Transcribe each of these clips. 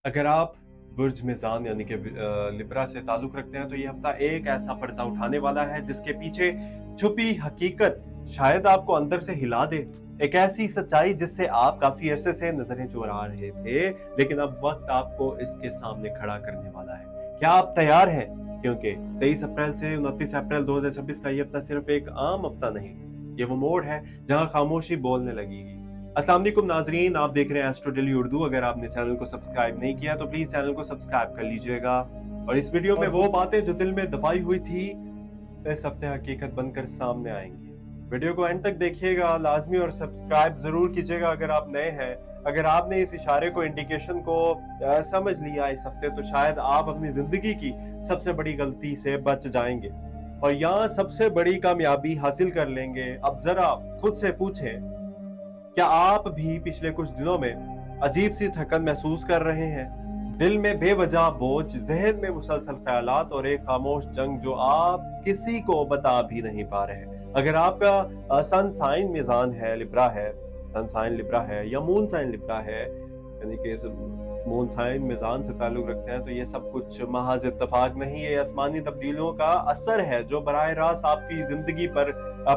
अगर आप बुर्ज मिज़ान यानी कि लिब्रा से ताल्लुक़ रखते हैं तो ये हफ़्ता एक ऐसा पर्दा उठाने वाला है जिसके पीछे छुपी हकीकत शायद आपको अंदर से हिला दे। एक ऐसी सच्चाई जिससे आप काफ़ी अरसे से नज़रें चुरा रहे थे, लेकिन अब वक़्त आपको इसके सामने खड़ा करने वाला है। क्या आप तैयार हैं? क्योंकि 23 अप्रैल से 29 अप्रैल 2026 का ये हफ़्ता सिर्फ़ एक आम हफ़्ता नहीं, ये वो मोड़ है जहाँ खामोशी बोलने लगेगी। अस्सलाम वालेकुम नाज़रीन, आप देख रहे हैं एस्ट्रो डेली उर्दू। अगर आपने चैनल को सब्सक्राइब नहीं किया तो प्लीज़ चैनल को सब्सक्राइब कर लीजिएगा। और इस वीडियो में वो बातें जो दिल में दबाई हुई थी, इस हफ्ते हकीकत बनकर सामने आएंगी। वीडियो को एंड तक देखिएगा लाजमी और सब्सक्राइब ज़रूर कीजिएगा अगर आप नए हैं। अगर आपने इस इशारे को, इंडिकेशन को समझ लिया इस हफ्ते, तो शायद आप अपनी ज़िंदगी की सबसे बड़ी गलती से बच जाएंगे और यहाँ सबसे बड़ी कामयाबी हासिल कर लेंगे। अब ज़रा खुद से पूछें, क्या आप भी पिछले कुछ दिनों में अजीब सी थकन महसूस कर रहे हैं? दिल में बेवजह बोझ, जहन में मुसलसल ख्यालात और एक खामोश जंग जो आप किसी को बता भी नहीं पा रहे। अगर आपका सन साइन मिजान है, लिब्रा है, सन साइन लिब्रा है या मून साइन लिब्रा है, यानी कि मून साइन मिजान से ताल्लुक रखते हैं, तो ये सब कुछ महज इत्तेफाक नहीं है, आसमानी तब्दीलियों का असर है जो बराह रास्त आपकी जिंदगी पर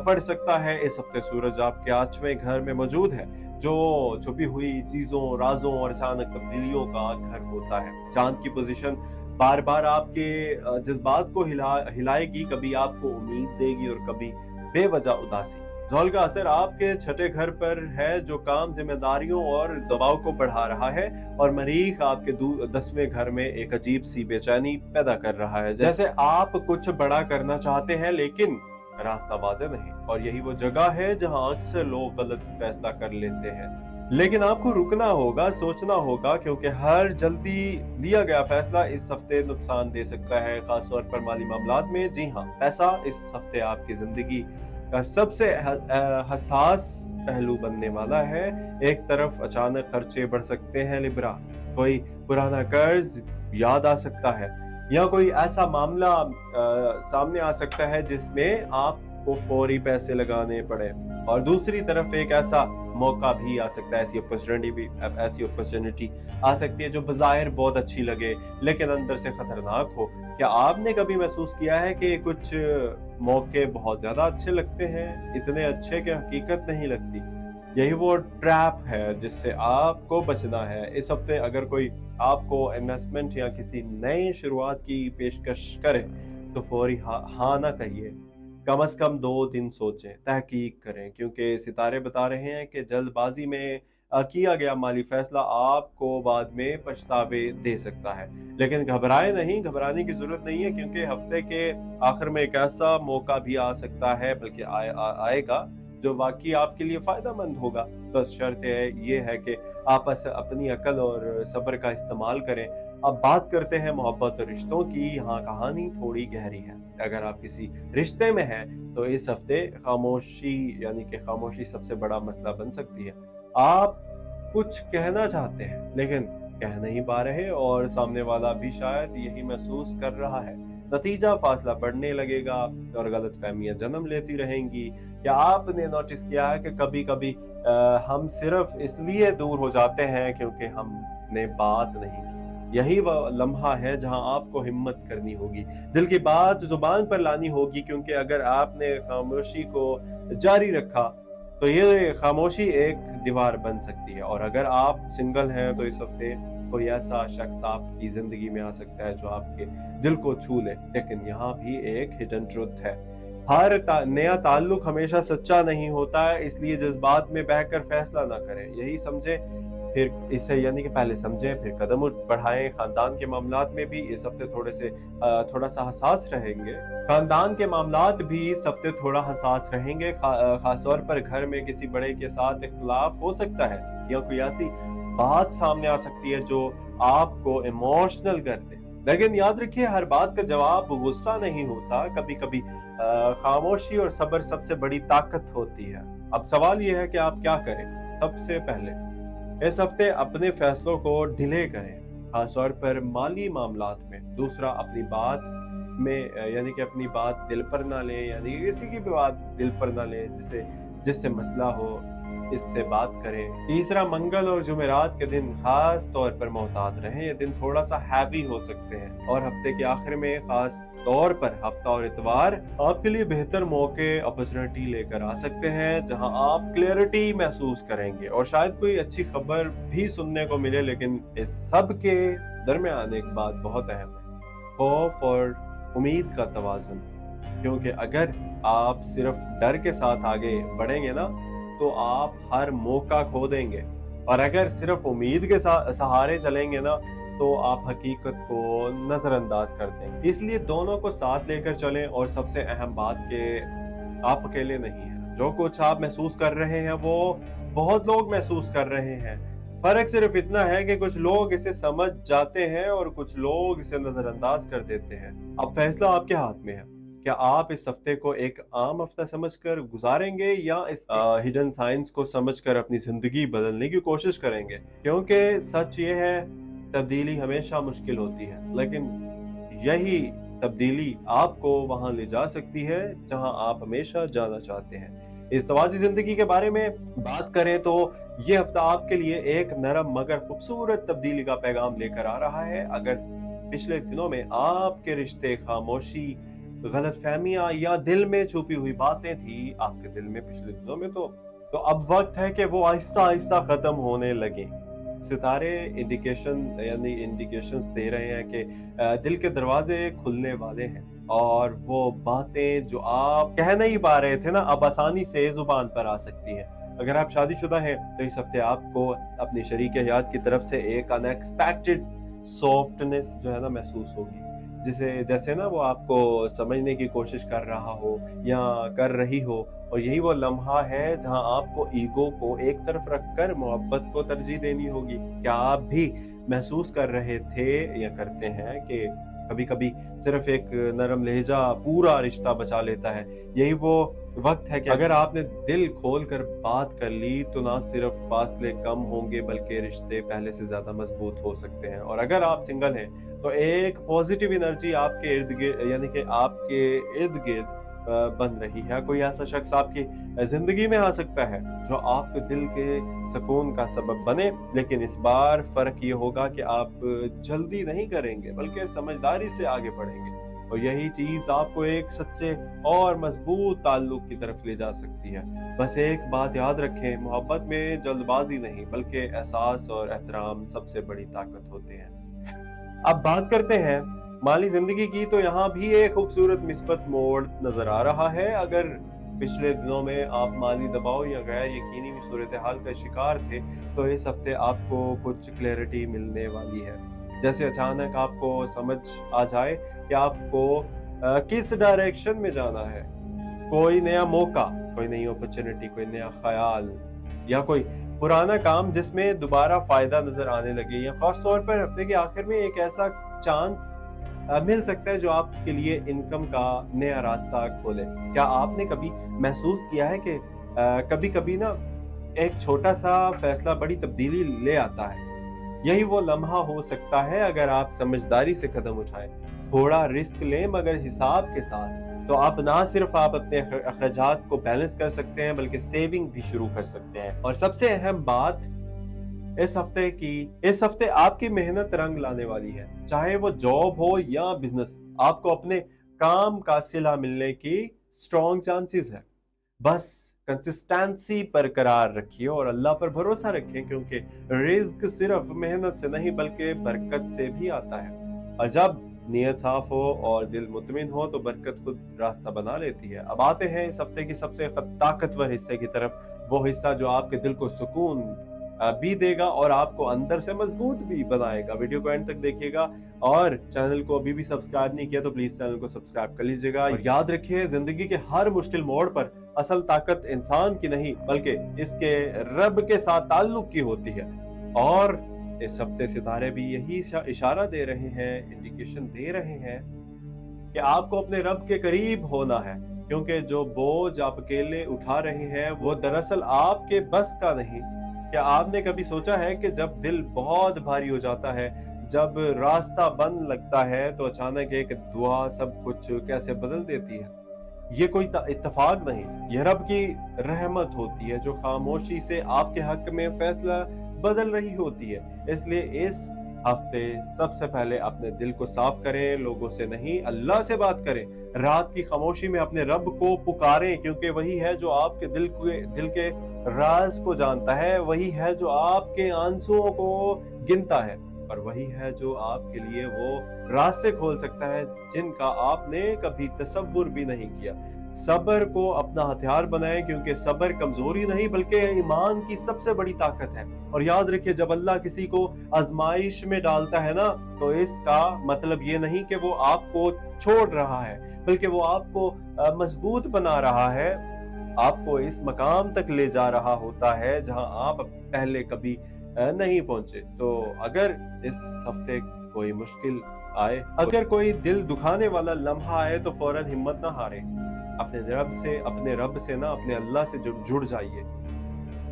पड़ सकता है। इस हफ्ते सूरज आपके 8वें घर में मौजूद है जो छुपी हुई चीजों, राजों और अचानक तब्दीलियों का घर होता है। चांद की पोजीशन बार बार आपके जज्बात को हिलाएगी, कभी आपको उम्मीद देगी और कभी बेवजह उदासी। ज़ोल का असर आपके छठे घर पर है जो काम, जिम्मेदारियों और दबाव को बढ़ा रहा है, और मरीख आपके 10वें घर में एक अजीब सी बेचैनी पैदा कर रहा है, जैसे आप कुछ बड़ा करना चाहते हैं लेकिन रास्ता वाज़ेह नहीं। और यही वो जगह है जहां अक्सर लोग गलत फैसला कर लेते हैं, लेकिन आपको रुकना होगा, सोचना होगा, क्योंकि हर जल्दी लिया गया फैसला इस हफ्ते नुकसान दे सकता है, खासतौर पर माली मामलात में। जी हाँ, पैसा इस हफ्ते आपकी जिंदगी का सबसे हसास पहलू बनने वाला है। एक तरफ अचानक खर्चे बढ़ सकते हैं लिब्रा, कोई पुराना कर्ज याद आ सकता है या कोई ऐसा मामला सामने आ सकता है जिसमें आपको फौरी पैसे लगाने पड़े, और दूसरी तरफ एक ऐसा मौका भी आ सकता है, ऐसी अपॉर्चुनिटी आ सकती है जो बज़ाहिर बहुत अच्छी लगे लेकिन अंदर से खतरनाक हो। क्या आपने कभी महसूस किया है कि कुछ मौके बहुत ज्यादा अच्छे लगते हैं, इतने अच्छे कि हकीकत नहीं लगती? यही वो ट्रैप है जिससे आपको बचना है। इस हफ्ते अगर कोई आपको इन्वेस्टमेंट या किसी नई शुरुआत की पेशकश करे तो फौरी हाँ ना कहिए, कम से कम 2 दिन सोचें, तहकीक करें, क्योंकि सितारे बता रहे हैं कि जल्दबाजी में किया गया माली फैसला आपको बाद में पछतावे दे सकता है। लेकिन घबराए नहीं, घबराने की जरूरत नहीं है, क्योंकि हफ्ते के आखिर में एक ऐसा मौका भी आ सकता है, बल्कि आएगा जो वाकई आपके लिए फायदेमंद होगा। बस शर्त ये है कि आप अपनी अकल और सब्र का इस्तेमाल करें। अब बात करते हैं मोहब्बत और रिश्तों की। यहाँ कहानी थोड़ी गहरी है। अगर आप किसी रिश्ते में हैं तो इस हफ्ते खामोशी, यानी कि खामोशी सबसे बड़ा मसला बन सकती है। आप कुछ कहना चाहते हैं लेकिन कह नहीं पा रहे, और सामने वाला भी शायद यही महसूस कर रहा है। नतीजा फासला बढ़ने लगेगा और गलत फहमियां जन्म लेती रहेंगी। क्या आपने नोटिस किया है कि कभी कभी हम सिर्फ इसलिए दूर हो जाते हैं क्योंकि हमने बात नहीं की? यही वह लम्हा है जहां आपको हिम्मत करनी होगी, दिल की बात जुबान पर लानी होगी, क्योंकि अगर आपने खामोशी को जारी रखा तो ये खामोशी एक दीवार बन सकती है। और अगर आप सिंगल हैं तो इस हफ्ते कोई ऐसा शख्स आपकी जिंदगी में आ सकता है जो आपके दिल को छू ले। लेकिन यहाँ भी एक हिडन ट्रुथ है, हर नया ताल्लुक हमेशा सच्चा नहीं होता है, इसलिए जज्बात में बहकर फैसला ना करें। यही समझें, फिर इसे यानी कि पहले समझें फिर कदम बढ़ाएं। खानदान के मामलात में भी इस हफ्ते थोड़ा सा हसास रहेंगे। खानदान के मामलात भी इस हफ्ते थोड़ा हसास रहेंगे, खासतौर पर घर में किसी बड़े के साथ इख्तलाफ हो सकता है या कोई ऐसी बात सामने आ सकती है जो आपको इमोशनल कर दे। लेकिन याद रखिए, हर बात का जवाब गुस्सा नहीं होता, कभी कभी खामोशी और सब्र सबसे बड़ी ताकत होती है। अब सवाल यह है कि आप क्या करें। सबसे पहले इस हफ्ते अपने फैसलों को डिले करें, खासतौर पर माली मामलात में। दूसरा, अपनी बात में यानी कि अपनी बात दिल पर ना लें, यानी कि किसी की भी बात दिल पर ना लें जिससे मसला हो। इससे बात करें। तीसरा, मंगल और जुमेरात के दिन खास तौर पर मोहतात रहें, ये दिन थोड़ा सा हैवी हो सकते हैं। और हफ्ते के आखिर में खास तौर पर हफ्ता और इतवार आपके लिए बेहतर मौके, अपॉर्चुनिटी लेकर आ सकते हैं, जहां आप क्लैरिटी महसूस करेंगे और शायद कोई अच्छी खबर भी सुनने को मिले। लेकिन इस सब के दरमियान एक बात बहुत अहम है, खौफ और उम्मीद का तवाजुन। क्योंकि अगर आप सिर्फ डर के साथ आगे बढ़ेंगे ना, तो आप हर मौका खो देंगे, और अगर सिर्फ उम्मीद के सहारे चलेंगे ना, तो आप हकीकत को नजरअंदाज कर देंगे। इसलिए दोनों को साथ लेकर चलें। और सबसे अहम बात कि आप अकेले नहीं हैं। जो कुछ आप महसूस कर रहे हैं वो बहुत लोग महसूस कर रहे हैं। फर्क सिर्फ इतना है कि कुछ लोग इसे समझ जाते हैं और कुछ लोग इसे नजरअंदाज कर देते हैं। अब फैसला आपके हाथ में है। क्या आप इस हफ्ते को एक आम हफ्ता समझकर गुजारेंगे या इस हिडन साइंस को समझकर अपनी जिंदगी बदलने की कोशिश करेंगे? क्योंकि सच ये है, तब्दीली हमेशा मुश्किल होती है, लेकिन यही तब्दीली आपको वहां ले जा सकती है जहां आप हमेशा जाना चाहते हैं। इस तवाज़ी जिंदगी के बारे में बात करें तो ये हफ्ता आपके लिए एक नरम मगर खूबसूरत तब्दीली का पैगाम लेकर आ रहा है। अगर पिछले दिनों में आपके रिश्ते, खामोशी, गलतफहमियां या दिल में छुपी हुई बातें थी आपके दिल में पिछले दिनों में, तो अब वक्त है कि वो आहिस्ता आहिस्ता खत्म होने लगे। सितारे इंडिकेशंस दे रहे हैं कि दिल के दरवाजे खुलने वाले हैं, और वो बातें जो आप कह नहीं पा रहे थे ना, अब आसानी से जुबान पर आ सकती हैं। अगर आप शादीशुदा हैं तो इस हफ्ते आपको अपनी शरीक हयात की तरफ से एक अनएक्सपेक्टेड सॉफ्टनेस जो है ना महसूस होगी, जैसे ना वो आपको समझने की कोशिश कर रहा हो या कर रही हो। और यही वो लम्हा है जहां आपको ईगो को एक तरफ रखकर मोहब्बत को तरजीह देनी होगी। क्या आप भी महसूस कर रहे थे या करते हैं कि कभी कभी सिर्फ एक नरम लहजा पूरा रिश्ता बचा लेता है? यही वो वक्त है कि अगर आपने दिल खोल कर बात कर ली तो ना सिर्फ फासले कम होंगे बल्कि रिश्ते पहले से ज्यादा मजबूत हो सकते हैं। और अगर आप सिंगल हैं तो एक पॉजिटिव एनर्जी आपके इर्द गिर्द, यानी कि आपके इर्द गिर्द बन रही है। कोई ऐसा शख्स आपकी जिंदगी में आ सकता है जो आपके दिल के सुकून का सबब बने। लेकिन इस बार फर्क ये होगा कि आप जल्दी नहीं करेंगे बल्कि समझदारी से आगे बढ़ेंगे, और यही चीज आपको एक सच्चे और मजबूत ताल्लुक की तरफ ले जा सकती है। बस एक बात याद रखें, मोहब्बत में जल्दबाजी नहीं बल्कि एहसास और एहतराम सबसे बड़ी ताकत होते हैं। अब बात करते हैं माली जिंदगी की, तो यहाँ भी एक खूबसूरत मिस्बत मोड़ नजर आ रहा है। अगर पिछले दिनों में आप माली दबाव या गैर यकीनी सूरत हाल का शिकार थे, तो इस हफ्ते आपको कुछ क्लैरिटी मिलने वाली है। जैसे अचानक आपको समझ आ जाए कि आपको किस डायरेक्शन में जाना है। कोई नया मौका, कोई नई अपॉर्चुनिटी, कोई नया ख्याल या कोई पुराना काम जिसमें दोबारा फायदा नजर आने लगे, या खास तौर पर हफ्ते के आखिर में एक ऐसा चांस मिल सकता है जो आपके लिए इनकम का नया रास्ता खोले। क्या आपने कभी महसूस किया है कि कभी कभी ना एक छोटा सा फैसला बड़ी तब्दीली ले आता है? यही वो लम्हा हो सकता है अगर आप समझदारी से कदम उठाएं, थोड़ा रिस्क लें मगर हिसाब के साथ, तो आप ना सिर्फ आप अपने अखराजात को बैलेंस कर सकते हैं बल्कि सेविंग भी शुरू कर सकते हैं। और सबसे अहम बात, इस हफ्ते आपकी मेहनत रंग लाने वाली है। चाहे वो जॉब हो या बिजनेस, आपको अपने काम का सिला मिलने की स्ट्रॉन्ग चांसेस है। बस कंसिस्टेंसी बरकरार रखिए और अल्लाह पर भरोसा रखें, क्योंकि रिज्क सिर्फ मेहनत से नहीं बल्कि बरकत से भी आता है। और जब नीयत साफ हो और दिल मुतमिन हो तो बरकत खुद रास्ता बना लेती है। अब आते हैं इस हफ्ते की सबसे ताकतवर हिस्से की तरफ, वो हिस्सा जो आपके दिल को सुकून भी देगा और आपको अंदर से मजबूत भी बनाएगा। वीडियो को एंड तक देखिएगा, और चैनल को अभी भी सब्सक्राइब नहीं किया तो प्लीज चैनल को सब्सक्राइब कर लीजिएगा। और याद रखिए, जिंदगी के हर मुश्किल मोड़ पर असल ताकत इंसान की नहीं बल्कि इसके रब के साथ ताल्लुक की होती है। और इस हफ्ते सितारे भी यही इशारा दे रहे हैं, इंडिकेशन दे रहे हैं कि आपको अपने रब के करीब होना है, क्योंकि जो बोझ आप अकेले उठा रहे हैं वो दरअसल आपके बस का नहीं। क्या आपने कभी सोचा है कि जब दिल बहुत भारी हो जाता है, जब रास्ता बंद लगता है, तो अचानक एक दुआ सब कुछ कैसे बदल देती है? یہ کوئی اتفاق نہیں، یہ رب کی رحمت ہوتی ہے جو خاموشی سے آپ کے حق میں فیصلہ بدل رہی ہوتی ہے۔ اس لیے اس ہفتے سب سے پہلے اپنے دل کو صاف کریں، لوگوں سے نہیں اللہ سے بات کریں۔ رات کی خاموشی میں اپنے رب کو پکاریں، کیونکہ وہی ہے جو آپ کے دل کے راز کو جانتا ہے، وہی ہے جو آپ کے آنسوؤں کو گنتا ہے، اور وہی ہے جو آپ کے لیے وہ راستے کھول سکتا ہے جن کا آپ نے کبھی تصور بھی نہیں کیا۔ صبر کو اپنا ہتھیار بنائیں، کیونکہ صبر کمزوری نہیں بلکہ ایمان کی سب سے بڑی طاقت ہے۔ اور یاد رکھیے، جب اللہ کسی کو آزمائش میں ڈالتا ہے نا، تو اس کا مطلب یہ نہیں کہ وہ آپ کو چھوڑ رہا ہے، بلکہ وہ آپ کو مضبوط بنا رہا ہے، آپ کو اس مقام تک لے جا رہا ہوتا ہے جہاں آپ پہلے کبھی نہیں پہنچے۔ تو اگر اس ہفتے کوئی مشکل آئے، اگر کوئی دل دکھانے والا لمحہ آئے، تو فوراً ہمت نہ ہاریں، اپنے رب سے نا اپنے اللہ سے جڑ جائیے،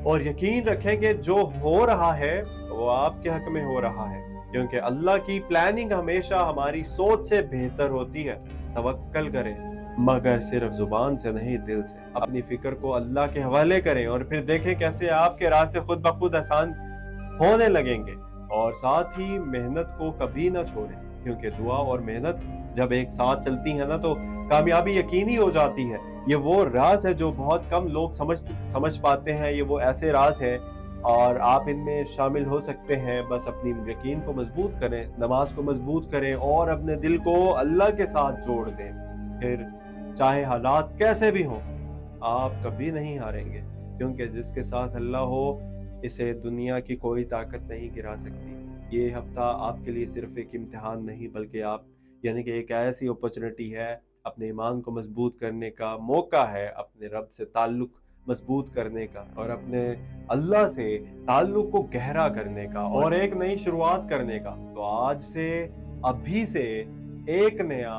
اور یقین رکھیں کہ جو ہو رہا ہے وہ آپ کے حق میں ہو رہا ہے، کیونکہ اللہ کی پلاننگ ہمیشہ ہماری سوچ سے بہتر ہوتی ہے۔ توکل کریں، مگر صرف زبان سے نہیں، دل سے۔ اپنی فکر کو اللہ کے حوالے کریں، اور پھر دیکھیں کیسے آپ کے راستے خود بخود آسان ہونے لگیں گے۔ اور ساتھ ہی محنت کو کبھی نہ چھوڑیں، کیونکہ دعا اور محنت جب ایک ساتھ چلتی ہیں نا، تو کامیابی یقینی ہو جاتی ہے۔ یہ وہ راز ہے جو بہت کم لوگ سمجھ پاتے ہیں، یہ وہ ایسے راز ہیں اور آپ ان میں شامل ہو سکتے ہیں۔ بس اپنی یقین کو مضبوط کریں، نماز کو مضبوط کریں، اور اپنے دل کو اللہ کے ساتھ جوڑ دیں، پھر چاہے حالات کیسے بھی ہوں آپ کبھی نہیں ہاریں گے، کیونکہ جس کے ساتھ اللہ ہو اسے دنیا کی کوئی طاقت نہیں گرا سکتی۔ یہ ہفتہ آپ کے لیے صرف ایک امتحان نہیں بلکہ یعنی کہ ایک ایسی اپرچونٹی ہے، اپنے ایمان کو مضبوط کرنے کا موقع ہے، اپنے رب سے تعلق مضبوط کرنے کا، اور اپنے اللہ سے تعلق کو گہرا کرنے کا، اور ایک نئی شروعات کرنے کا۔ تو آج سے، ابھی سے ایک نیا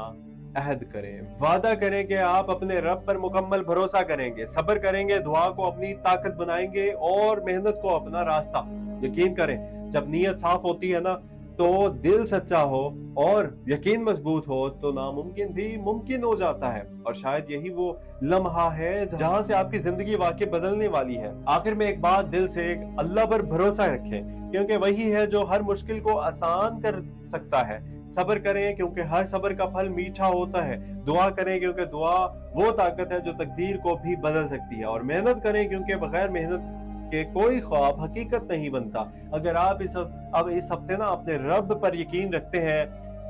عہد کریں، وعدہ کریں کہ آپ اپنے رب پر مکمل بھروسہ کریں گے، صبر کریں گے، دعا کو اپنی طاقت بنائیں گے، اور محنت کو اپنا راستہ۔ یقین کریں، جب نیت صاف ہوتی ہے نا، تو دل سچا ہو اور یقین مضبوط ہو، تو ناممکن بھی ممکن ہو جاتا ہے۔ اور شاید یہی وہ لمحہ ہے جہاں سے آپ کی زندگی واقعی بدلنے والی ہے۔ آخر میں ایک بات دل سے، اللہ پر بھروسہ رکھیں، کیونکہ وہی ہے جو ہر مشکل کو آسان کر سکتا ہے۔ صبر کریں، کیونکہ ہر صبر کا پھل میٹھا ہوتا ہے۔ دعا کریں، کیونکہ دعا وہ طاقت ہے جو تقدیر کو بھی بدل سکتی ہے۔ اور محنت کریں، کیونکہ بغیر محنت کہ کوئی خواب حقیقت نہیں بنتا۔ اگر آپ اس ہفتے نا اپنے رب پر یقین رکھتے ہیں،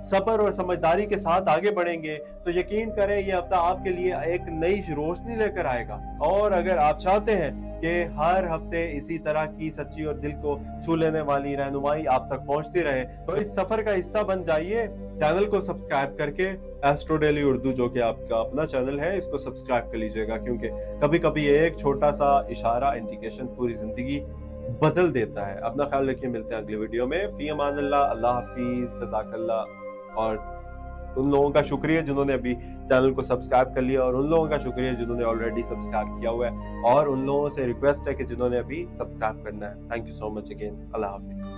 صبر اور سمجھداری کے ساتھ آگے بڑھیں گے، تو یقین کریں یہ ہفتہ آپ کے لیے ایک نئی روشنی لے کر آئے گا۔ اور اگر آپ چاہتے ہیں کہ ہر ہفتے اسی طرح کی سچی اور دل کو چھو لینے والی رہنمائی آپ تک پہنچتی رہے، تو اس سفر کا حصہ بن جائیے۔ چینل کو سبسکرائب کر کے ایسٹرو ڈیلی اردو، جو کہ آپ کا اپنا چینل ہے، اس کو سبسکرائب کر لیجئے گا، کیونکہ کبھی کبھی ایک چھوٹا سا اشارہ، انڈیکیشن پوری زندگی بدل دیتا ہے۔ اپنا خیال رکھیے، ملتے ہیں اگلی ویڈیو میں۔ فی امان اللہ، اللہ حافظ، جزاک اللہ۔ اور ان لوگوں کا شکریہ جنہوں نے ابھی چینل کو سبسکرائب کر لیا، اور ان لوگوں کا شکریہ جنہوں نے آلریڈی سبسکرائب کیا ہوا ہے، اور ان لوگوں سے ریکویسٹ ہے کہ جنہوں نے ابھی سبسکرائب کرنا ہے۔ Thank you so much again, اللہ حافظ۔